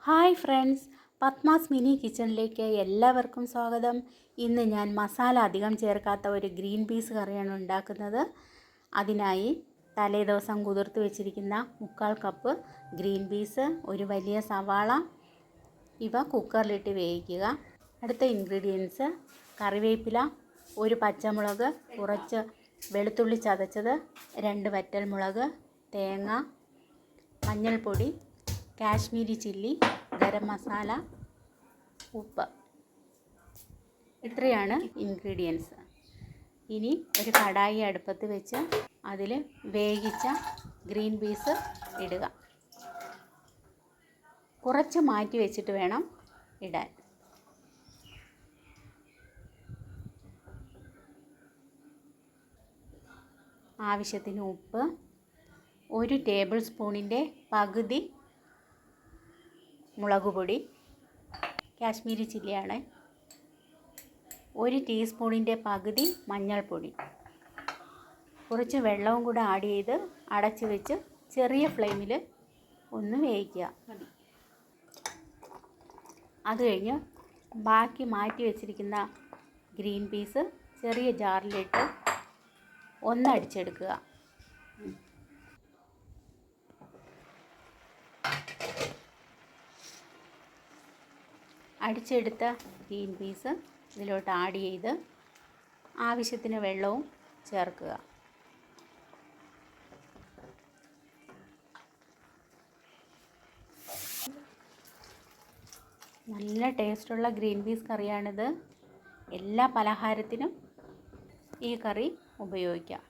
Hi friends, Padmas mini കിച്ചണിലേക്ക് എല്ലാവർക്കും സ്വാഗതം. ഇന്ന് ഞാൻ മസാല അധികം ചേർക്കാത്ത ഒരു ഗ്രീൻ പീസ് കറിയാണ് ഉണ്ടാക്കുന്നത്. അതിനായി തലേദിവസം കുതിർത്ത് വെച്ചിരിക്കുന്ന 1/4 കപ്പ് ഗ്രീൻ പീസ്, ഒരു വലിയ സവാള ഇവ കുക്കറിലിട്ട് വേവിക്കുക. അടുത്ത ഇൻഗ്രീഡിയൻസ്: കറിവേപ്പില, ഒരു പച്ചമുളക്, കുറച്ച് വെളുത്തുള്ളി ചതച്ചത്, 2 വറ്റൽമുളക്, തേങ്ങ, മഞ്ഞൾപ്പൊടി, കാശ്മീരി ചില്ലി, ഗരം മസാല, ഉപ്പ്. ഇത്രയാണ് ഇൻഗ്രീഡിയൻസ്. ഇനി ഒരു കടായി അടുപ്പത്ത് വെച്ച് അതിൽ വേവിച്ച ഗ്രീൻ പീസ് ഇടുക. കുറച്ച് മാറ്റി വെച്ചിട്ട് വേണം ഇടാൻ. ആവശ്യത്തിന് ഉപ്പ്, 1 ടേബിൾ സ്പൂണിൻ്റെ പകുതി മുളക് പൊടി, കാശ്മീരി ചില്ലിയാണ്, 1 ടീസ്പൂണിൻ്റെ പകുതി മഞ്ഞൾപ്പൊടി. കുറച്ച് വെള്ളവും കൂടെ ആഡ് ചെയ്ത് അടച്ച് വെച്ച് ചെറിയ ഫ്ലെയിമിൽ ഒന്ന് വേവിക്കുക മതി. അത് കഴിഞ്ഞ് ബാക്കി മാറ്റി വെച്ചിരിക്കുന്ന ഗ്രീൻ പീസ് ചെറിയ ജാറിലിട്ട് ഒന്ന് അടിച്ചെടുക്കുക. അടിച്ചെടുത്ത ഗ്രീൻ പീസ് ഇതിലോട്ട് ആഡ് ചെയ്ത് ആവശ്യത്തിന് വെള്ളവും ചേർക്കുക. നല്ല ടേസ്റ്റുള്ള ഗ്രീൻ പീസ് കറിയാണിത്. എല്ലാ പലഹാരത്തിനും ഈ കറി ഉപയോഗിക്കാം.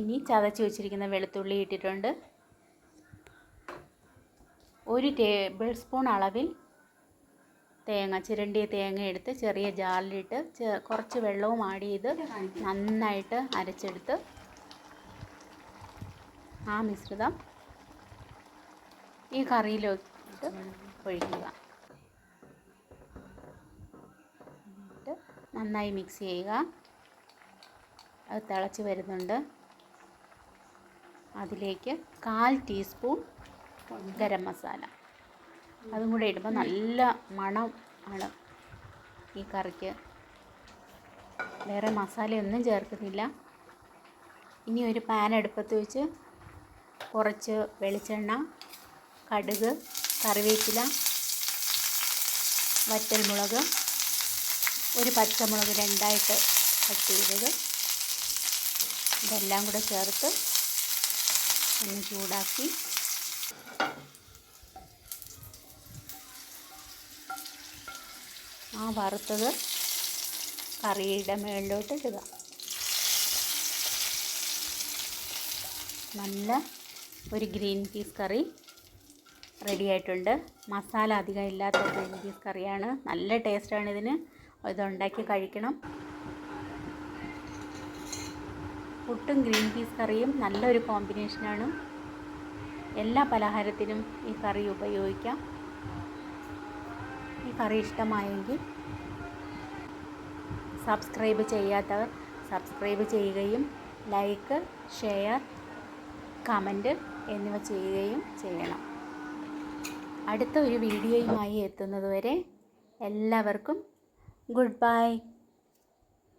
ഇനി ചതച്ച് വെച്ചിരിക്കുന്ന വെളുത്തുള്ളി ഇട്ടിട്ടുണ്ട്. 1 ടേബിൾ സ്പൂൺ അളവിൽ തേങ്ങ, ചിരണ്ടിയ തേങ്ങ എടുത്ത് ചെറിയ ജാറിലിട്ട് കുറച്ച് വെള്ളവും ആഡ് ചെയ്ത് നന്നായിട്ട് അരച്ചെടുത്ത് ആ മിശ്രിതം ഈ കറിയിലോട്ട് ഒഴിക്കുക. എന്നിട്ട് നന്നായി മിക്സ് ചെയ്യുക. അത് തിളച്ച് വരുന്നുണ്ട്. അതിലേക്ക് 1/4 ടീസ്പൂൺ ഗരം മസാല, അതും കൂടെ ഇടുമ്പോൾ നല്ല മണം ആണ് ഈ കറിക്ക്. വേറെ മസാലയൊന്നും ചേർക്കുന്നില്ല. ഇനി ഒരു പാൻ അടുപ്പത്ത് വെച്ച് കുറച്ച് വെളിച്ചെണ്ണ, കടുക്, കറിവേപ്പില, വറ്റൽമുളക്, ഒരു പച്ചമുളക് 2ആയിട്ട് കട്ട് ചെയ്തത്, ഇതെല്ലാം കൂടെ ചേർത്ത് ഒന്ന് ചൂടാക്കി ആ വറുത്തത് കറിയുടെ മുകളിലോട്ട് ഇടുക. നല്ല ഒരു ഗ്രീൻ പീസ് കറി റെഡി ആയിട്ടുണ്ട്. മസാല അധികം ഇല്ലാത്ത ഗ്രീൻ പീസ് കറിയാണ്. നല്ല ടേസ്റ്റാണ് ഇതിന്. ഇതുണ്ടാക്കി കഴിക്കണം. പുട്ടും ഗ്രീൻ പീസ് കറിയും നല്ലൊരു കോമ്പിനേഷനാണ്. എല്ലാ പലഹാരത്തിനും ഈ കറി ഉപയോഗിക്കാം. ഈ കറി ഇഷ്ടമായെങ്കിൽ സബ്സ്ക്രൈബ് ചെയ്യാത്തവർ സബ്സ്ക്രൈബ് ചെയ്യുകയും ലൈക്ക്, ഷെയർ, കമൻറ്റ് എന്നിവ ചെയ്യുകയും ചെയ്യണം. അടുത്ത ഒരു വീഡിയോയുമായി എത്തുന്നതുവരെ എല്ലാവർക്കും ഗുഡ് ബൈ.